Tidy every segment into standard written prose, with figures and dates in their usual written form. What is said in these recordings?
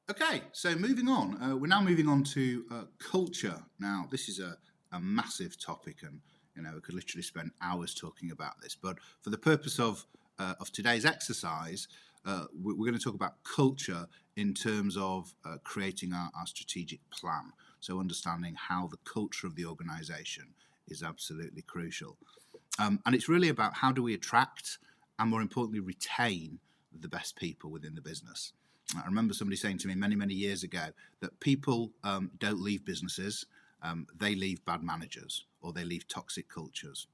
Okay, so moving on, we're now moving on to culture. Now, this is a massive topic, and we could literally spend hours talking about this. But for the purpose of today's exercise, we're going to talk about culture in terms of creating our strategic plan. So, understanding how the culture of the organisation is absolutely crucial, and it's really about how do we attract and, more importantly, retain the best people within the business. I remember somebody saying to me many, many years ago that people don't leave businesses, they leave bad managers or they leave toxic cultures.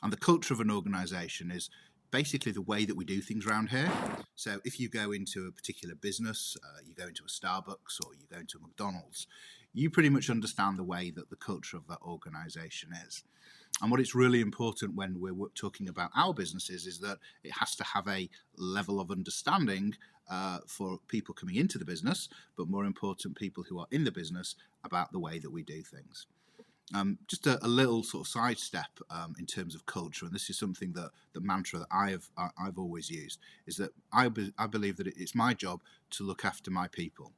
And the culture of an organisation is basically the way that we do things around here. So if you go into a particular business, you go into a Starbucks or you go into a McDonald's, you pretty much understand the way that the culture of that organisation is. And what it's really important when we're talking about our businesses is that it has to have a level of understanding for people coming into the business, but more important, people who are in the business about the way that we do things. Just a little sort of sidestep in terms of culture, and this is something that the mantra that I've always used is that I believe that it's my job to look after my people,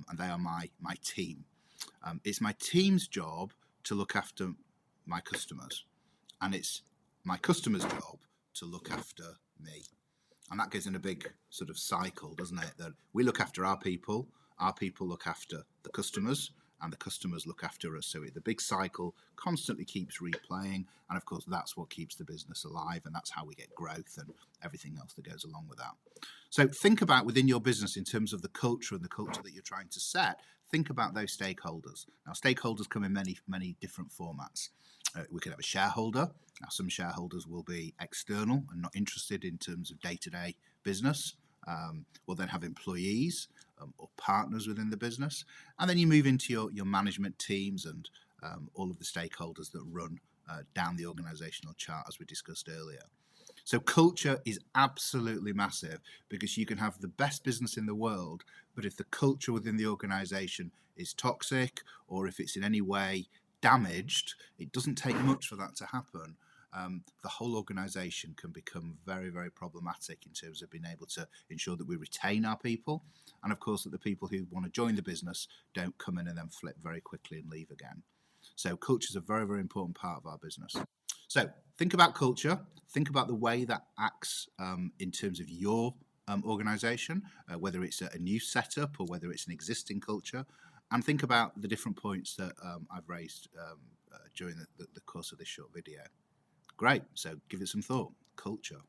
and they are my team. It's my team's job to look after my customers, and it's my customer's job to look after me. And that goes in a big sort of cycle, doesn't it? That we look after our people look after the customers, and the customers look after us. So the big cycle constantly keeps replaying, and of course that's what keeps the business alive, and that's how we get growth and everything else that goes along with that. So think about within your business in terms of the culture and the culture that you're trying to set. Think about those stakeholders. Now, stakeholders come in many different formats. We could have a shareholder. Now, some shareholders will be external and not interested in terms of day-to-day business. We'll then have employees or partners within the business. And then you move into your management teams and all of the stakeholders that run down the organizational chart, as we discussed earlier. So culture is absolutely massive, because you can have the best business in the world, but if the culture within the organization is toxic, or if it's in any way damaged, it doesn't take much for that to happen. The whole organisation can become very, very problematic in terms of being able to ensure that we retain our people, and of course that the people who want to join the business don't come in and then flip very quickly and leave again. So culture is a very, very important part of our business. So think about culture, think about the way that acts in terms of your organisation, whether it's a new setup or whether it's an existing culture, and think about the different points that I've raised during the course of this short video. Great, so give it some thought. Culture.